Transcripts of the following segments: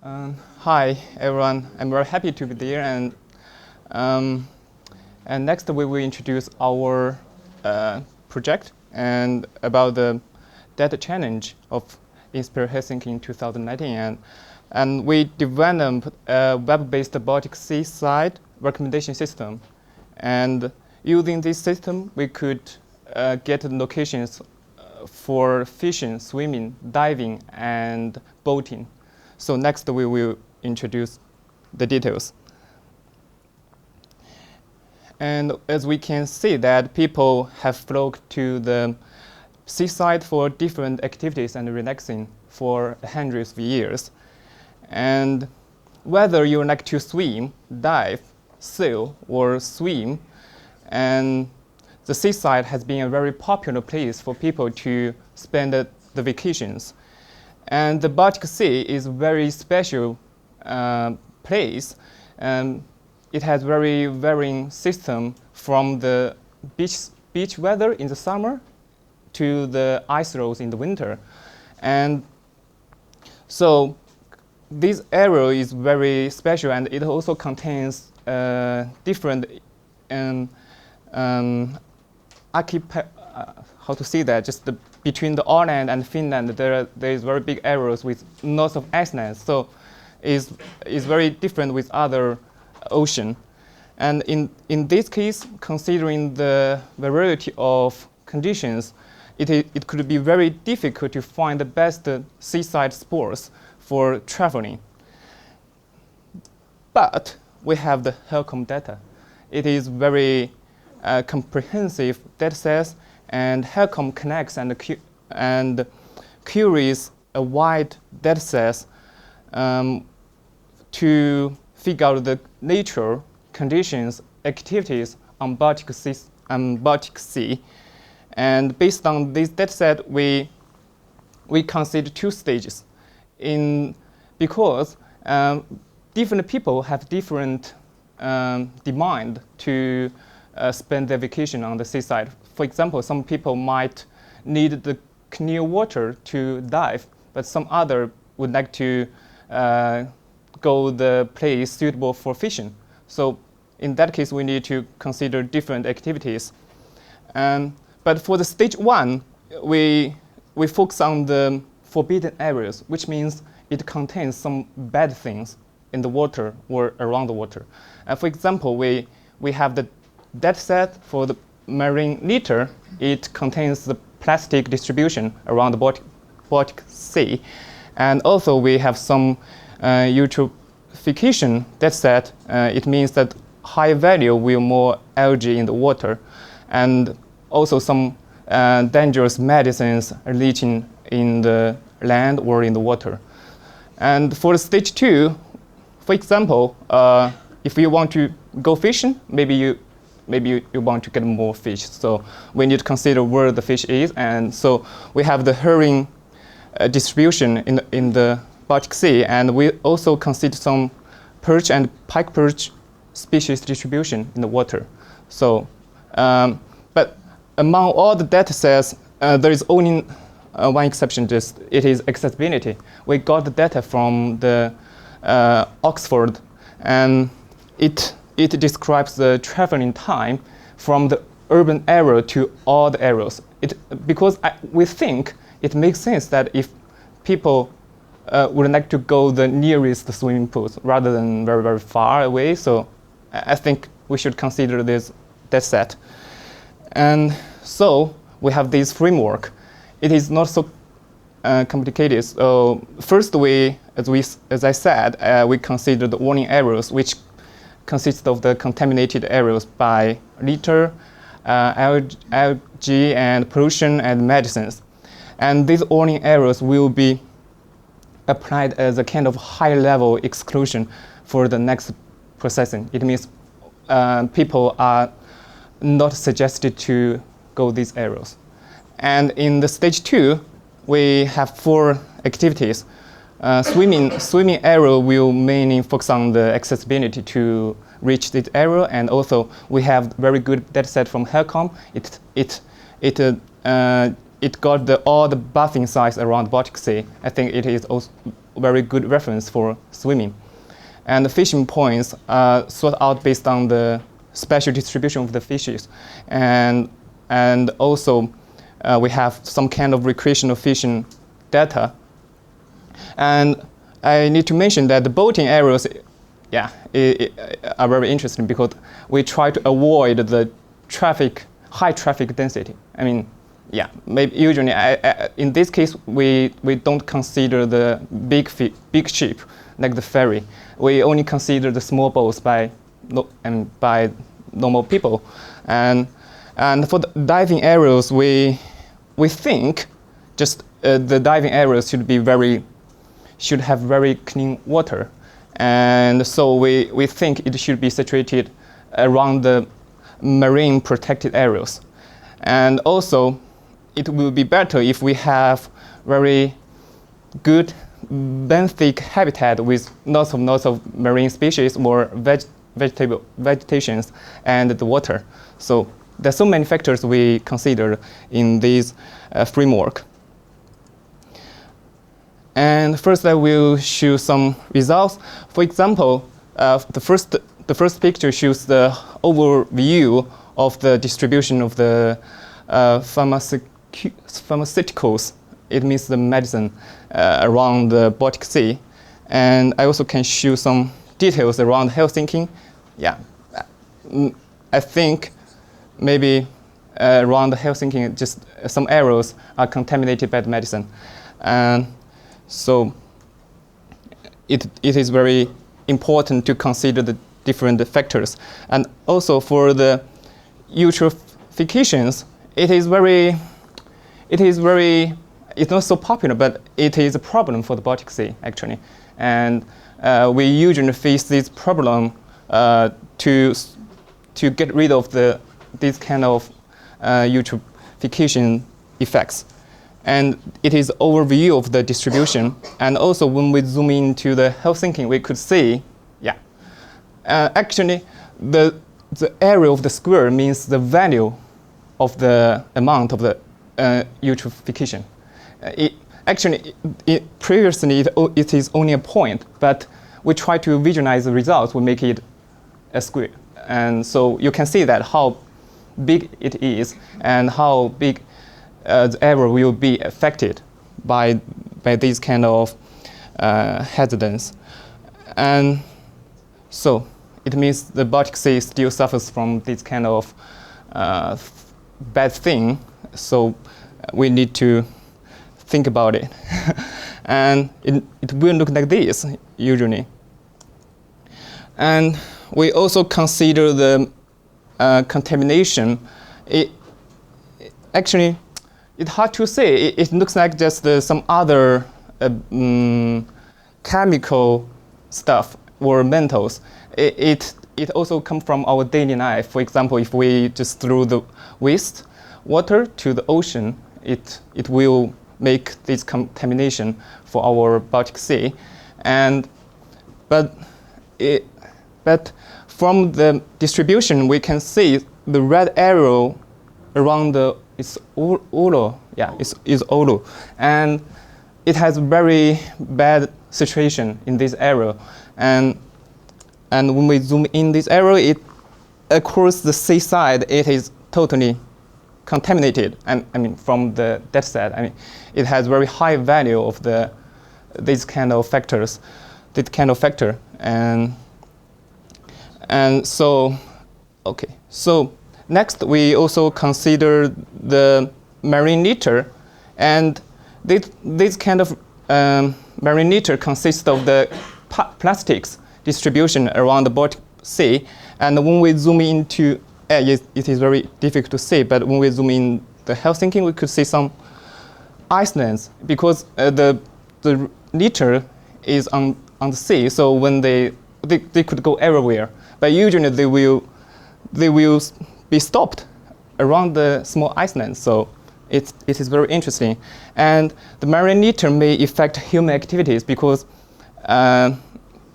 Hi everyone, I'm very happy to be there, and next we will introduce our project and about the data challenge of Inspire Helsinki in 2019, and we developed a web-based Baltic Sea side recommendation system, and using this system we could get locations for fishing, swimming, diving, and boating. So next we will introduce the details. And as we can see that people have flocked to the seaside for different activities and relaxing for hundreds of years. And whether you like to swim, dive, sail, or swim, and the seaside has been a very popular place for people to spend the vacations. And the Baltic Sea is a very special place. It has very varying system from the beach weather in the summer to the ice roads in the winter. And so this area is very special, and it also contains different how to say that, just between the Ireland and Finland, there is very big areas with lots of Iceland, so is very different with other ocean. And in this case, considering the variety of conditions, it could be very difficult to find the best seaside sports for traveling. But we have the HELCOM data. It is very comprehensive data sets, and HELCOM connects and queries a wide data set to figure out the nature, conditions, activities on Baltic Sea. And based on this data set, we consider two stages. Because different people have different demand to spend their vacation on the seaside. For example, some people might need the clear water to dive, but some other would like to go the place suitable for fishing. So in that case, we need to consider different activities. But for the stage one, we focus on the forbidden areas, which means it contains some bad things in the water or around the water. For example, we have the data set for the marine litter. It contains the plastic distribution around the Baltic Sea. And also we have some eutrophication data set. It means that high value will more algae in the water. And also some dangerous medicines are leaching in the land or in the water. And for stage two, for example, if you want to go fishing, maybe you want to get more fish. So we need to consider where the fish is. And so we have the herring distribution in the Baltic Sea. And we also consider some perch and pike perch species distribution in the water. So, but among all the data sets, there is only one exception, just it is accessibility. We got the data from the Oxford, and it describes the traveling time from the urban area to all the areas. Because we think it makes sense that if people would like to go the nearest swimming pools rather than very, very far away, so I think we should consider this data set. And so we have this framework. It is not so complicated. So first, as I said, we consider the warning areas, which consist of the contaminated areas by litter, algae, and pollution and medicines. And these warning areas will be applied as a kind of high-level exclusion for the next processing. It means people are not suggested to go these areas. And in the stage two, we have 4 activities. Swimming area will mainly focus on the accessibility to reach this area, and also we have very good data set from HELCOM. It got all the bathing sites around Baltic Sea. I think it is also very good reference for swimming. And the fishing points are sorted out based on the spatial distribution of the fishes. And also, we have some kind of recreational fishing data. And I need to mention that the boating areas are very interesting because we try to avoid the high traffic density. I mean, maybe usually in this case we don't consider the big ship like the ferry. We only consider the small boats by normal people, and for the diving areas we think just the diving areas should have very clean water, and so we think it should be situated around the marine protected areas. And also, it will be better if we have very good benthic habitat with lots of marine species or vegetations and the water. So there's so many factors we consider in this framework. And first I will show some results. For example, the first picture shows the overview of the distribution of the pharmaceuticals. It means the medicine around the Baltic Sea. And I also can show some details around Helsinki. I think maybe around Helsinki, just some areas are contaminated by the medicine. And so it is very important to consider the different factors. And also for the eutrophications, it's not so popular, but it is a problem for the Baltic Sea, actually. And we usually face this problem to get rid of these kind of eutrophication effects. And it is overview of the distribution. And also when we zoom into the Helsinki, we could see, actually the area of the square means the value of the amount of the eutrophication. Previously it is only a point, but we try to visualize the results, we make it a square. And so you can see that how big it is and how big the area will be affected by these kind of hazards. And so it means the Baltic Sea still suffers from this kind of bad thing. So we need to think about it. And it will look like this usually. And we also consider the contamination. Actually, it's hard to say. It looks like just some other chemical stuff or metals. It also comes from our daily life. For example, if we just throw the waste water to the ocean, it will make this contamination for our Baltic Sea. But from the distribution, we can see the red arrow around is Oulu. It's Oulu. And it has very bad situation in this area. And when we zoom in this area, across the seaside, it is totally contaminated. I mean, from the that side, I mean, it has very high value of these kind of factors, this kind of factor. And so, okay. So next, we also consider the marine litter, and this kind of marine litter consists of the plastics distribution around the Baltic Sea. And when we zoom into, it is very difficult to see, but when we zoom in the Helsinki, we could see some islands because the litter is on the sea. So when they could go everywhere, but usually they will be stopped around the small islands. So it is very interesting. And the marine litter may affect human activities because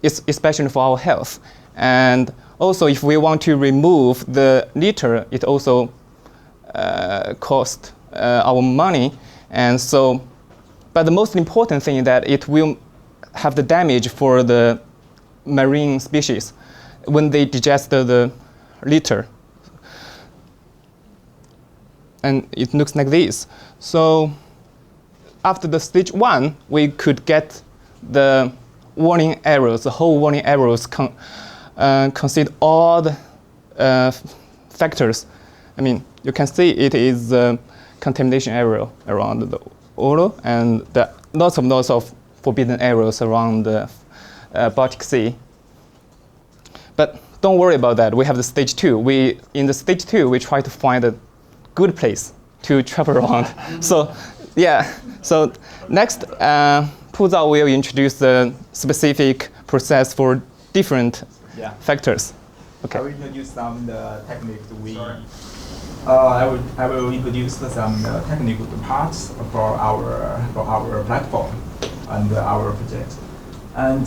it's especially for our health. And also, if we want to remove the litter, it also costs our money. And so, but the most important thing is that it will have the damage for the marine species when they digest the litter. And it looks like this. So after the stage 1, we could get the warning arrows, the whole warning arrows consider all the factors. I mean, you can see it is a contamination area around the Olo, and lots of forbidden areas around the Baltic Sea. But don't worry about that. We have the stage 2. In the stage 2, we try to find a good place to travel around. So, yeah. So next, Puzao will introduce the specific process for different factors. Okay. I will introduce some techniques I will introduce some technical parts for our platform and our project. And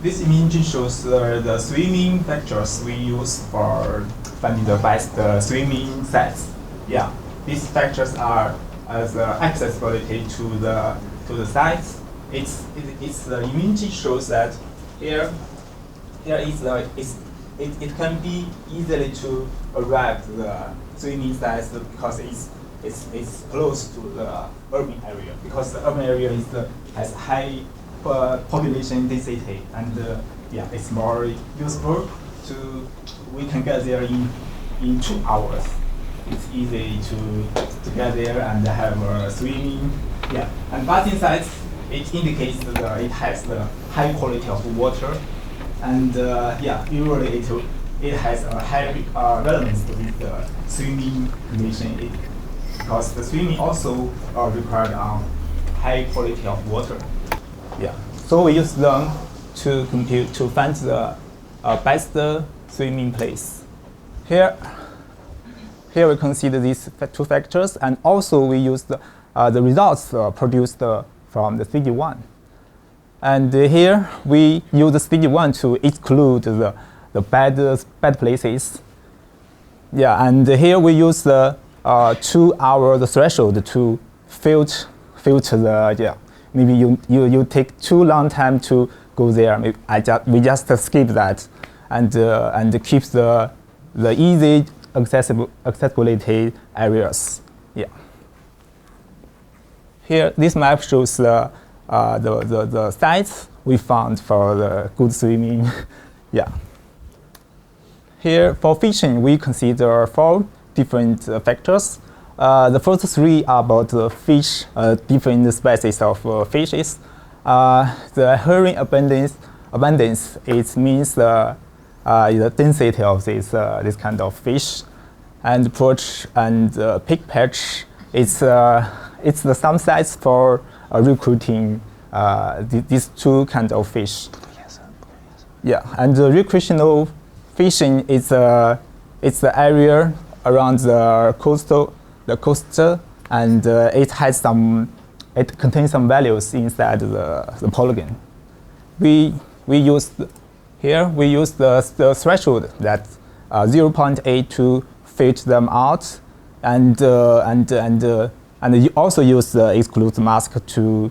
this image shows the swimming factors we use for finding the best swimming sites. Yeah, these factors are the accessibility to the sites. The image shows that here it can be easily to arrive to the swimming sites because it's close to the urban area, because the urban area has high population density, and it's more useful we can get there in 2 hours. It's easy to get there and have a swimming. Yeah, and bathing sites, it indicates that it has the high quality of water, and usually it has a high relevance with the swimming condition, because the swimming also required high quality of water. Yeah, so we use them to find the best swimming place. Here we consider these 2 factors, and also we use the results produced from the stage 1. And here we use the stage 1 to exclude the bad places. Yeah, and here we use the 2-hour threshold to filter the maybe you take too long time to go there. Maybe we just skip that and keep the easy accessibility areas. Yeah. Here, this map shows the sites we found for the good swimming. Yeah. Here, for fishing, we consider 4 different factors. The first 3 are about the fish, different species of fishes. The herring abundance, it means the density of this kind of fish. And perch and pig perch, it's some sites for recruiting these 2 kinds of fish. Yeah, and the recreational fishing is the area around the coast, and it contains some values inside the polygon. We use the threshold that 0.8 to filter them out, and you also use the exclude mask to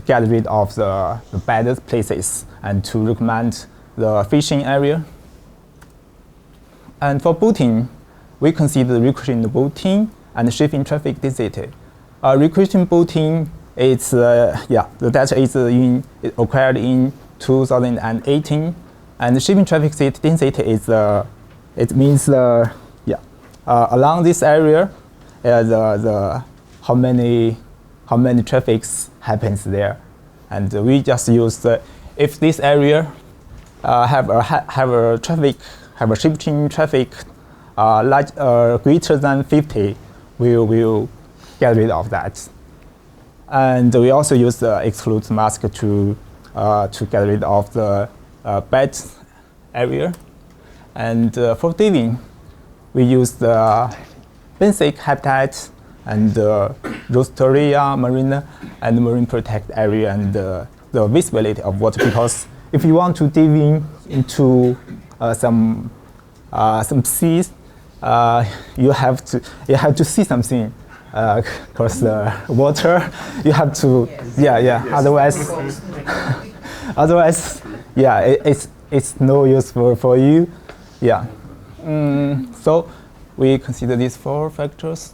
get rid of the bad places and to recommend the fishing area. And for boating, we consider recreational boating and shipping traffic density. Recreational boating, the data is acquired in 2018, and shipping traffic density is it means along this area, how many traffics happens there, and we just use if this area have a shipping traffic greater than 50, we will get rid of that. And we also use the exclude mask to get rid of the bad area. And for diving, we use the basic habitat and Rostoria marina and marine protect area and the visibility of water, because if you want to dive into some seas, you have to see something across the water. You have to, otherwise, Otherwise, yeah, it's no useful for you. Yeah. So we consider these 4 factors.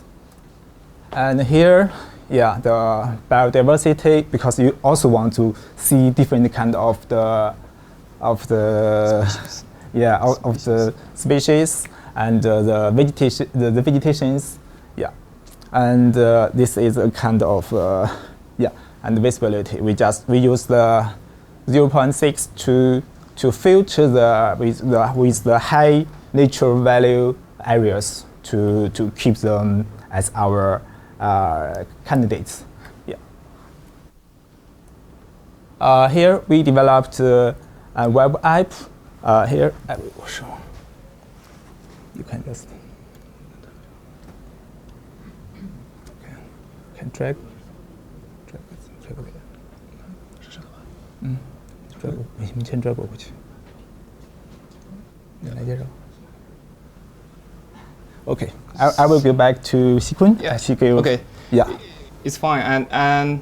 And here, yeah, the biodiversity, because you also want to see different kind of the Species. yeah of the species and the vegetation, the vegetations, yeah. And this is a kind of yeah, and visibility. We use the 0.6 to filter with the high nature value areas to keep them as our candidates. Yeah. Here we developed a web app. Here I will show. You can just can drag it. drag 我们先 drag 过去。你来介绍。Okay, I will go back to Xikun. Yeah. Okay. Yeah. It's fine. And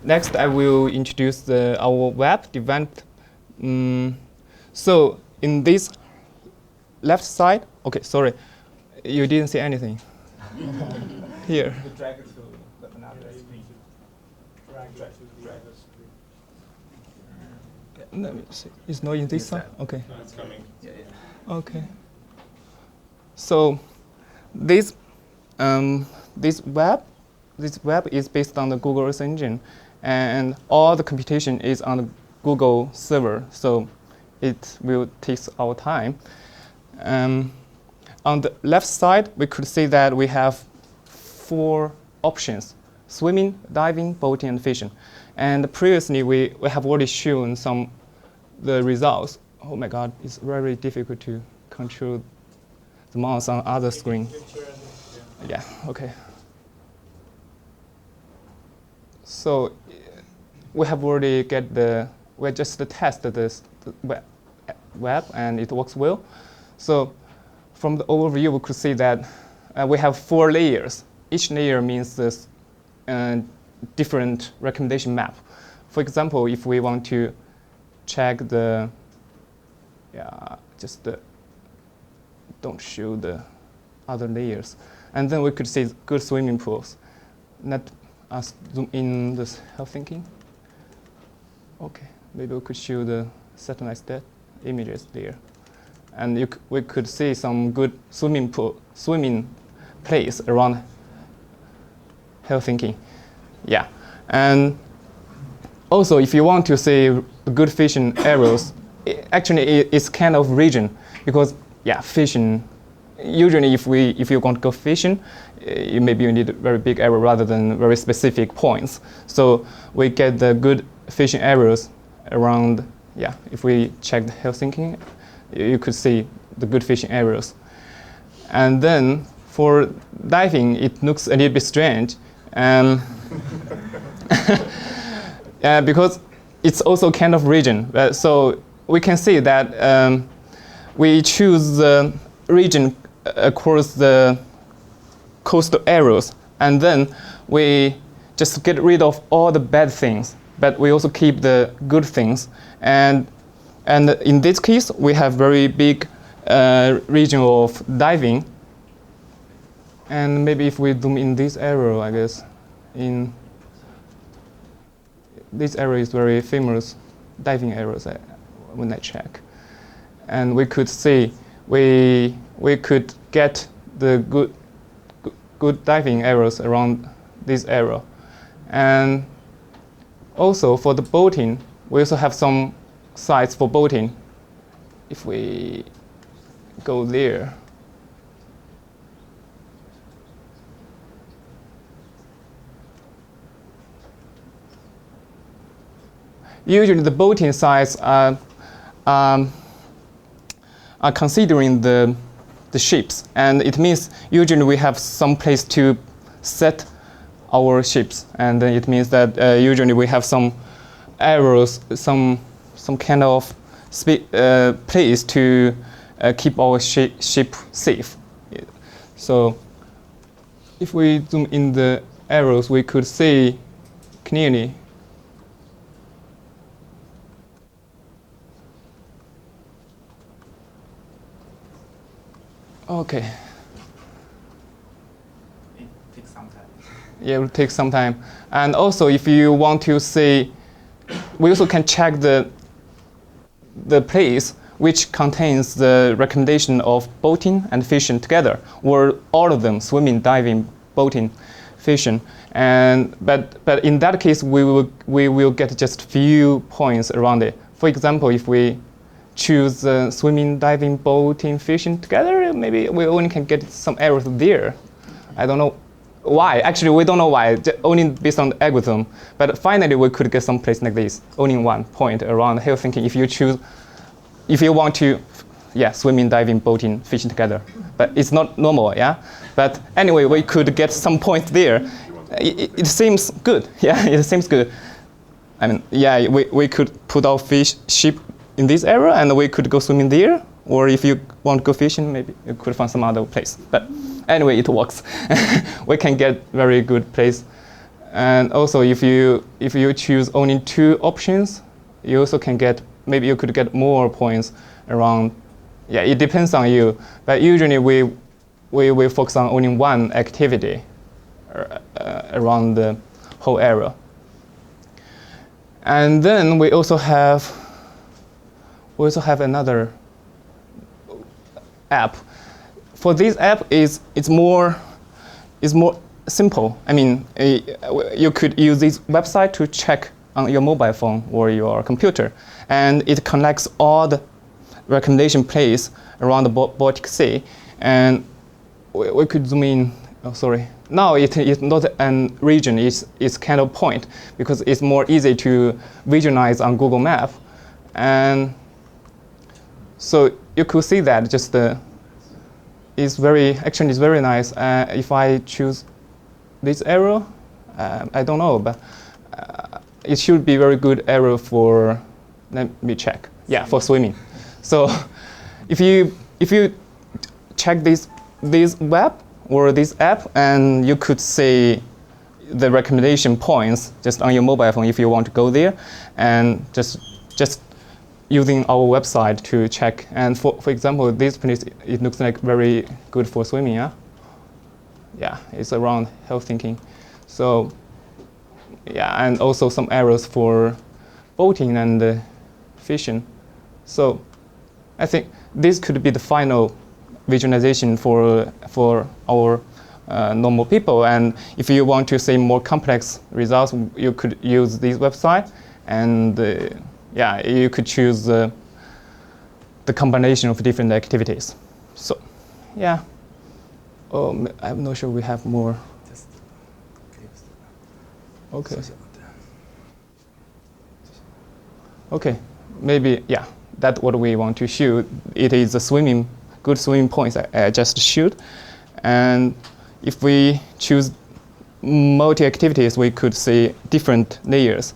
next I will introduce our web development. So in this left side, okay, sorry, you didn't see anything. Here. You drag it to another screen. Drag the screen. Let me see. It's not in this side? Okay. No, it's coming. Yeah. Okay. So this web is based on the Google Earth Engine, and all the computation is on the Google server. So it will take our time. On the left side, we could see that we have 4 options: swimming, diving, boating, and fishing. And previously, we have already shown the results. Oh my God, it's very difficult to control the mouse on other screen. Yeah, okay. So we have already we just tested this web and it works well. So from the overview, we could see that we have 4 layers. Each layer means this different recommendation map. For example, if we want to check don't show the other layers. And then we could see good swimming pools. Let us zoom in this Helsinki. Okay, maybe we could show the satellite images there. And we could see some good swimming place around Helsinki. Yeah, and also if you want to see good fishing areas, it's kind of region, because fishing. Usually, if you want to go fishing, maybe you need a very big area rather than very specific points. So we get the good fishing areas around. Yeah, if we check Helsinki, you could see the good fishing areas. And then for diving, it looks a little bit strange, because it's also kind of region. So we can see that we choose the region across the coastal areas, and then we just get rid of all the bad things, but we also keep the good things. And in this case, we have very big region of diving. And maybe if we zoom in this area, I guess, in this area is very famous diving areas when I check. And we could see we could get the good diving areas around this area. And also for the boating, we also have some sites for boating. If we go there, usually the boating sites are considering the ships, and it means usually we have some place to set our ships, and then it means that usually we have some areas, some kind of place to keep our ship safe. So if we zoom in the arrows, we could see clearly Okay. It takes some time. Yeah, it will take some time. And also, if you want to see, we also can check the place which contains the recommendation of boating and fishing together, or all of them, swimming, diving, boating, fishing. And but in that case, we will get just few points around it. For example, if we choose swimming, diving, boating, fishing together, maybe we only can get some errors there. I don't know why. Actually, we don't know why, only based on the algorithm. But finally, we could get some place like this, only 1 point around Helsinki if you want to, yeah, swimming, diving, boating, fishing together. But it's not normal, yeah? But anyway, we could get some points there. It seems good, yeah, it seems good. I mean, yeah, we could put our ship in this area and we could go swimming there. Or if you want to go fishing, maybe you could find some other place. But anyway, it works. We can get very good place. And also, if you choose only 2 options, you also can get, maybe you could get more points around. Yeah, it depends on you. But usually we focus on only one activity around the whole area. And then we also have another app. For this app, it's more simple. I mean, you could use this website to check on your mobile phone or your computer, and it connects all the recommendation place around the Baltic Sea. And we could zoom in. Oh, sorry. Now it is not a region. It's kind of point because it's more easy to visualize on Google Map, and so you could see that just it's very nice. If I choose this arrow, I don't know, but it should be very good arrow for. Let me check. Yeah, for swimming. So if you check this web or this app, and you could see the recommendation points just on your mobile phone if you want to go there, and just using our website to check. And for example, this place, it looks like very good for swimming, yeah? Yeah, it's around Helsinki. So, yeah, and also some arrows for boating and fishing. So, I think this could be the final visualization for our normal people. And if you want to see more complex results, you could use this website, and yeah, you could choose the combination of different activities. So, yeah. Oh, I'm not sure we have more. Okay. Okay, maybe, yeah, that's what we want to shoot. It is a good swimming points I just shoot. And if we choose multi-activities, we could see different layers.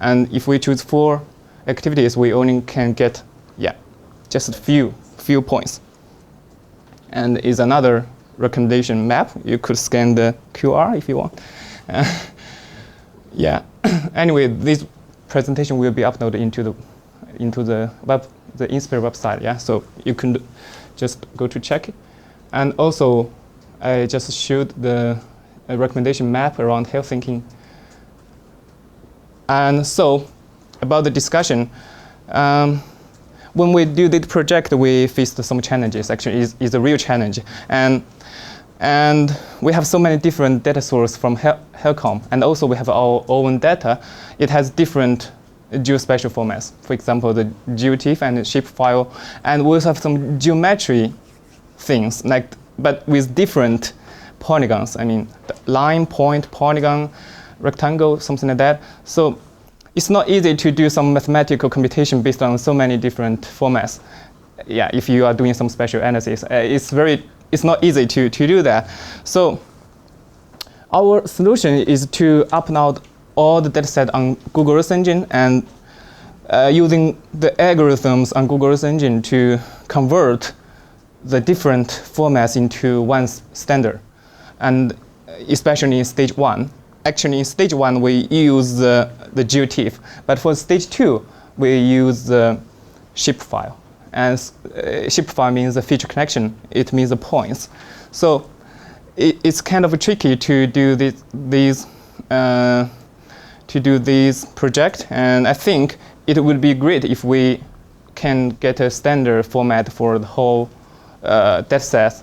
And if we choose 4 activities, we only can get, yeah, just a few points. And is another recommendation map. You could scan the QR if you want. Yeah. Anyway, this presentation will be uploaded into the Inspire website. Yeah. So you can just go to check it. And also, I just showed the recommendation map around Helsinki. And so, about the discussion, when we do this project, we faced some challenges. Actually, it's a real challenge, and we have so many different data sources from Helcom, and also we have our own data. It has different geospatial formats. For example, the GeoTIFF and the shapefile, and we also have some geometry things, but with different polygons. I mean, the line, point, polygon, rectangle, something like that. So it's not easy to do some mathematical computation based on so many different formats. Yeah, if you are doing some spatial analysis, it's not easy to do that. So our solution is to upload all the dataset on Google Earth Engine, and using the algorithms on Google Earth Engine to convert the different formats into one standard, and especially in stage 1. Actually, in stage 1, we use the GeoTIFF, but for stage 2, we use the shapefile. and shapefile means the feature connection. It means the points. So it's kind of tricky to do this project, and I think it would be great if we can get a standard format for the whole dataset.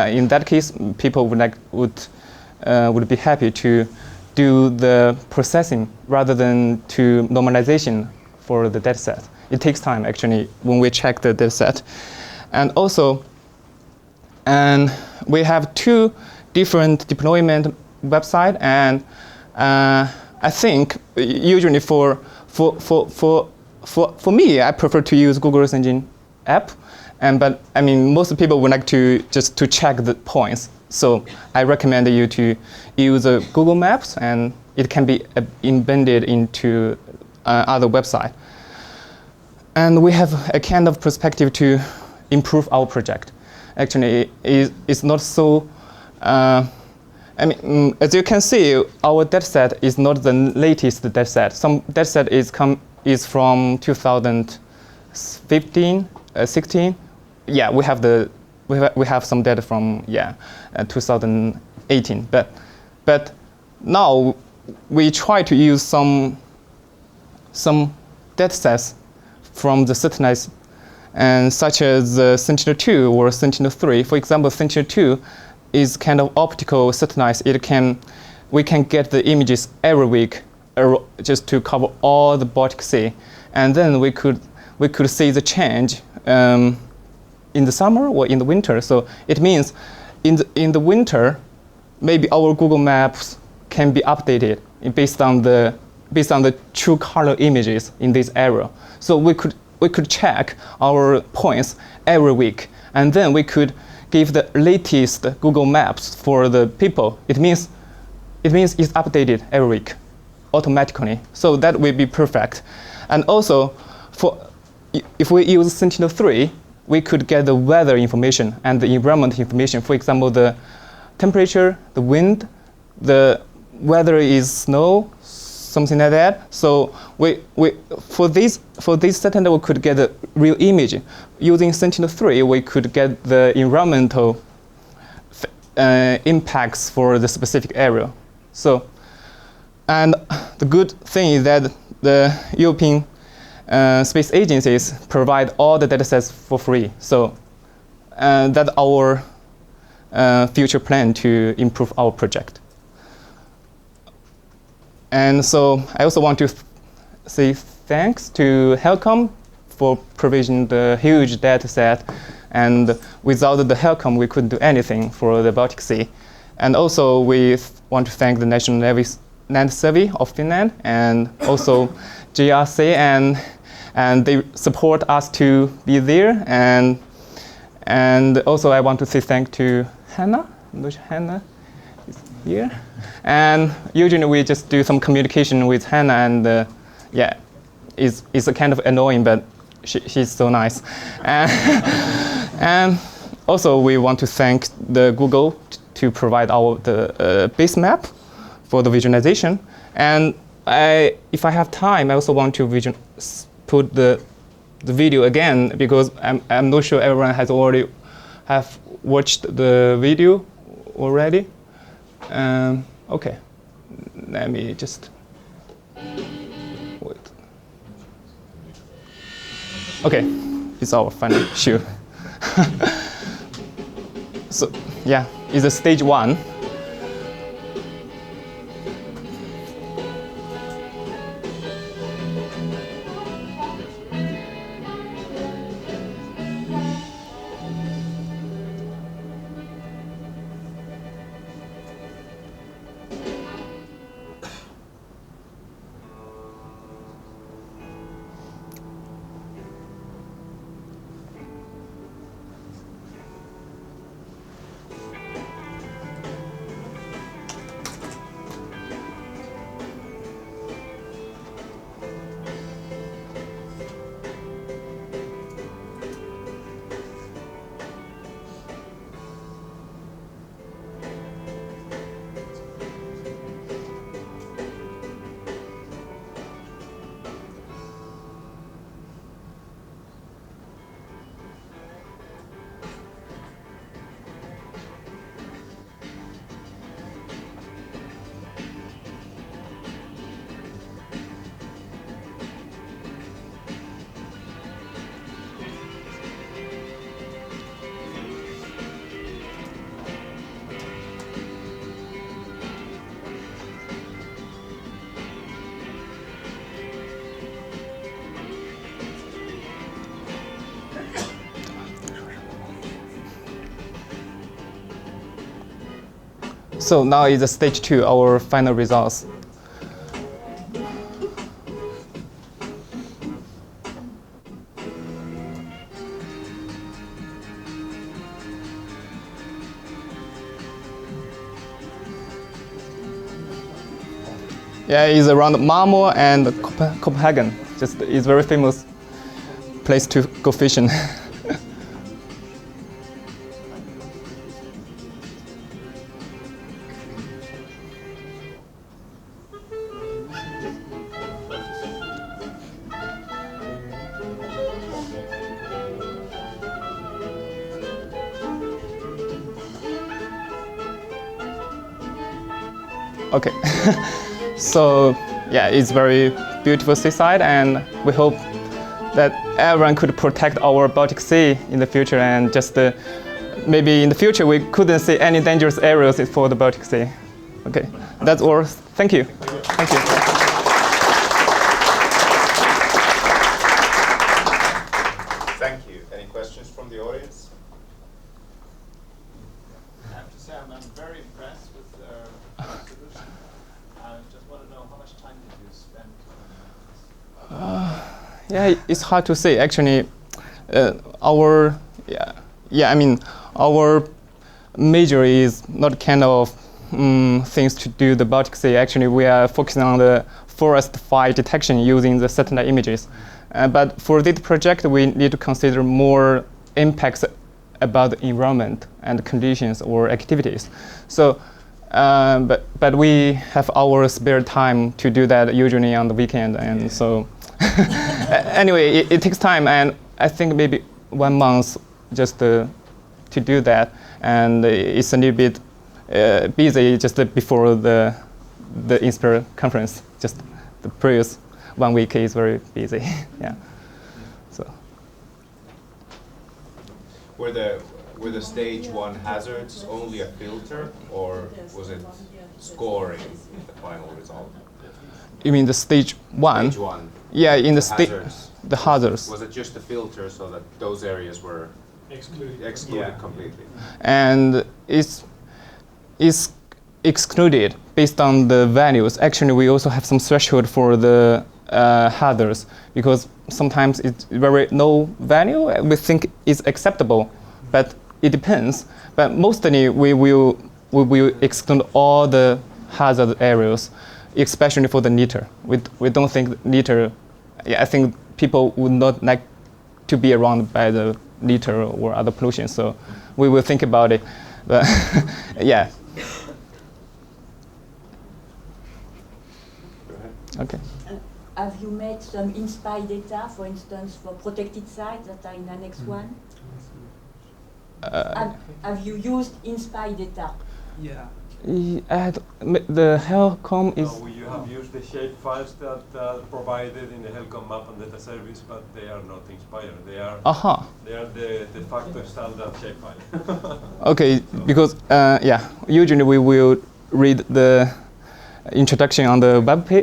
In that case, people would be happy to do the processing rather than to normalization for the dataset. It takes time actually when we check the dataset, and also, we have 2 different deployment website, and I think usually for me, I prefer to use Google Earth Engine app, but I mean most people would like to just to check the points. So I recommend you to use Google Maps, and it can be embedded into other website. And we have a kind of perspective to improve our project. Actually, it's not so. I mean, as you can see, our dataset is not the latest dataset. Some dataset is from 2015, 16. Yeah, we have some data from 2018. But now we try to use some datasets from the satellites, and such as Sentinel-2 or Sentinel-3. For example, Sentinel-2 is kind of optical satellites. We can get the images every week, just to cover all the Baltic Sea, and then we could see the change in the summer or in the winter. So it means in the winter, maybe our Google Maps can be updated based on the true color images in this area. So we could check our points every week, and then we could give the latest Google Maps for the people. It means it's updated every week automatically. So that will be perfect. And also, if we use Sentinel-3, we could get the weather information and the environment information. For example, the temperature, the wind, the whether is snow, something like that. So for this satellite, we could get a real image. Using Sentinel-3, we could get the environmental impacts for the specific area. So, and the good thing is that the European space agencies provide all the datasets for free. So that's our future plan to improve our project. And so I also want to say thanks to Helcom for provisioning the huge data set. And without the Helcom, we couldn't do anything for the Baltic Sea. And also we want to thank the National Land Survey of Finland, and also JRC, and they support us to be there. And also I want to say thank to Hannah. Hannah is here. And usually we just do some communication with Hannah, and it's a kind of annoying, but she's so nice. And also we want to thank the Google to provide the base map for the visualization. And if I have time, I also want to put the video again, because I'm not sure everyone has already have watched the video already. Okay, let me just wait. Okay, it's our final shoot. So yeah, it's a stage 1. So now is the stage 2, our final results. Yeah, it's around Malmö and Copenhagen. Just it's very famous place to go fishing. Okay. So yeah, it's very beautiful seaside, and we hope that everyone could protect our Baltic Sea in the future, and just maybe in the future we couldn't see any dangerous areas for the Baltic Sea. Okay, that's all. Thank you. Thank you. Thank you. Any questions from the audience? I have to say I'm very impressed with the solution. I just want to know how much time did you spend on this? Yeah, it's hard to say. Actually, our our major is not kind of things to do the Baltic Sea. Actually, we are focusing on the forest fire detection using the satellite images. But for this project, we need to consider more impacts about the environment and conditions or activities. So, but we have our spare time to do that usually on the weekend, and so. Anyway, it takes time, and I think maybe 1 month just to do that, and it's a little bit busy just before the Inspire conference. Just the previous 1 week is very busy. Yeah. So. Were the stage 1 hazards only a filter, or was it scoring the final result? You mean the stage 1? Stage 1. Yeah, in the hazards. The hazards. Was it just a filter so that those areas were excluded completely? And it's excluded based on the values. Actually, we also have some threshold for the hazards, because sometimes it's very low value. We think is acceptable, but it depends. But mostly we will exclude all the hazard areas, especially for the litter. We don't think litter. Yeah, I think people would not like to be around by the litter or other pollution. So we will think about it. But yeah. Go ahead. Okay. Have you made some Inspire data, for instance, for protected sites that are in Annex 1? Have you used Inspire data? Yeah. The Helcom is. No, you have used the shape files that are provided in the Helcom map and data service, but they are not Inspire. They are they are the de facto standard shape file. Okay, because usually we will read the introduction on the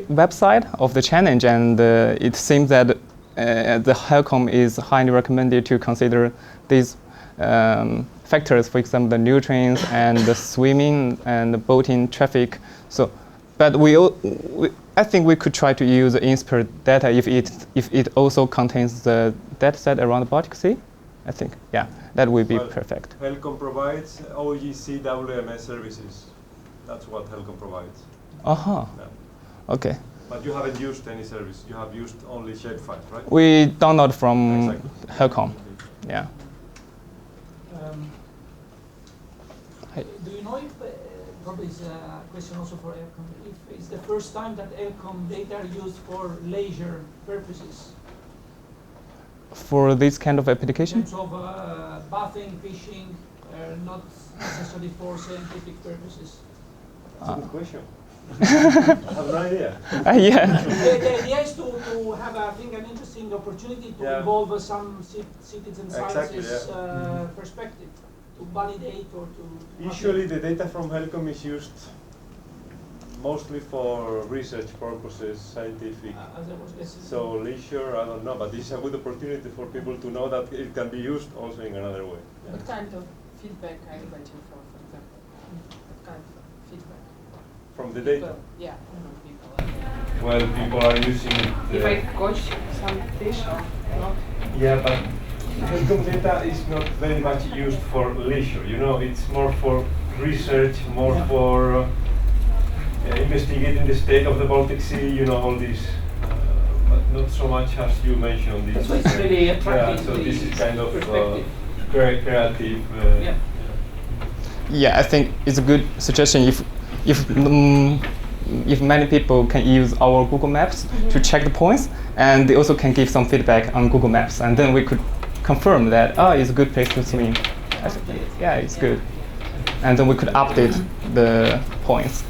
website of the challenge, and it seems that the Helcom is highly recommended to consider these factors, for example, the nutrients and the swimming and the boating traffic. So, but I think we could try to use the Inspire data if it also contains the data set around the Baltic Sea. I think, yeah, that would be perfect. Helcom provides OGC WMS services. That's what Helcom provides. Yeah. Okay. But you haven't used any service. You have used only shapefiles, right? We download from Helcom. Yeah. Do you know if, probably it's a question also for Helcom, if it's the first time that Helcom data are used for leisure purposes? For this kind of In application? terms of bathing, fishing, not necessarily for scientific purposes? That's a good question. I have no idea. Yeah. The idea is to have, I think, an interesting opportunity to involve some citizen sciences perspective, to validate or to... Usually the data from Helcom is used mostly for research purposes, scientific. As I was guessing. So leisure, I don't know, but this is a good opportunity for people to know that it can be used also in another way. What kind of feedback are you getting from example? What kind of feedback? from the data. Yeah. Well, people are using it. If I coach some fish or not. Yeah, but Helcom data is not very much used for leisure. You know, it's more for research, more for investigating the state of the Baltic Sea. You know, all these, but not so much as you mentioned. This. That's why it's really attractive. Yeah, so this is kind of creative. Yeah. Yeah, I think it's a good suggestion if many people can use our Google Maps to check the points, and they also can give some feedback on Google Maps, and then we could confirm that it's a good place to swim. Yeah, it's good, and then we could update the points.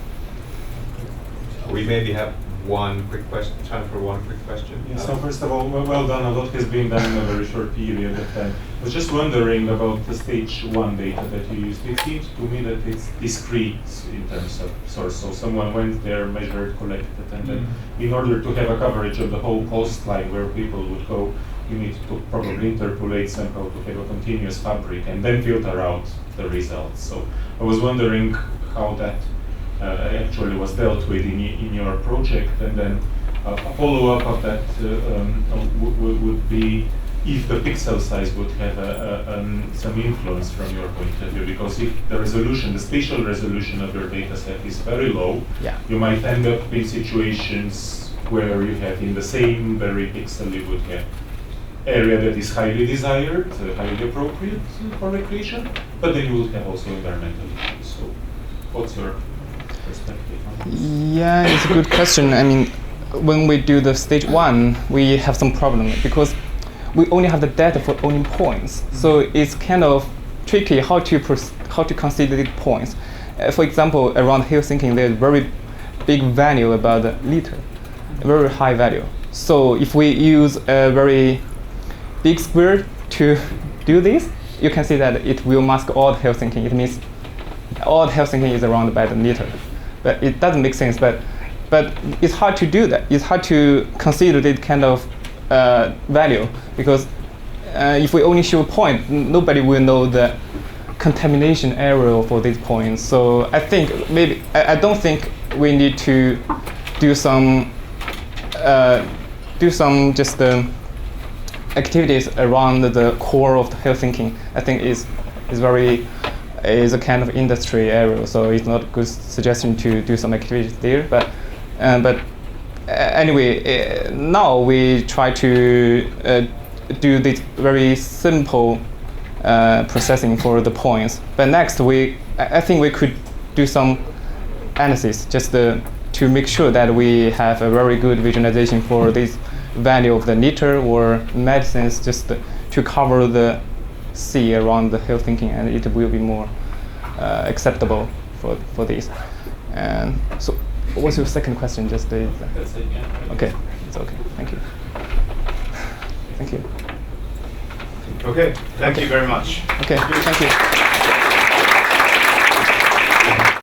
We maybe have one quick question. Time for one quick question. Yeah, so first of all, well done. A lot has been done in a very short period of time. I was just wondering about the stage 1 data that you used. It seems to me that it's discrete in terms of source. So someone went there, measured, collected, and then in order to have a coverage of the whole coastline where people would go, you need to probably interpolate somehow to have a continuous fabric and then filter out the results. So I was wondering how that actually was dealt with in your project, and then a follow-up of that would be if the pixel size would have some influence from your point of view, because if the resolution, the spatial resolution of your data set is very low, you might end up in situations where you have in the same very pixel you would have area that is highly desired, highly appropriate for recreation, but then you will have also environmental issues. So what's your perspective on this? Yeah, it's a good question. I mean, when we do the stage 1, we have some problem because we only have the data for only points. So it's kind of tricky how to consider the points. For example, around Helsinki, there's very big value about the liter, very high value. So if we use a very big square to do this, you can see that it will mask all Helsinki. It means all Helsinki is around by the liter. But it doesn't make sense. But it's hard to do that. It's hard to consider this kind of value because if we only show a point, nobody will know the contamination area for these points. So I think maybe I don't think we need to do some just activities around the core of the Helsinki. I think is a kind of industry area, so it's not a good suggestion to do some activities there. But anyway, now we try to do this very simple processing for the points. But next, I think we could do some analysis just to make sure that we have a very good visualization for this value of the liter or medicines, just to cover the sea around the Helsinki, and it will be more acceptable for this. And so, what's your second question? Just That's it, yeah. Okay, it's okay. Thank you. Thank you. Okay, thank you very much. Okay, thank you.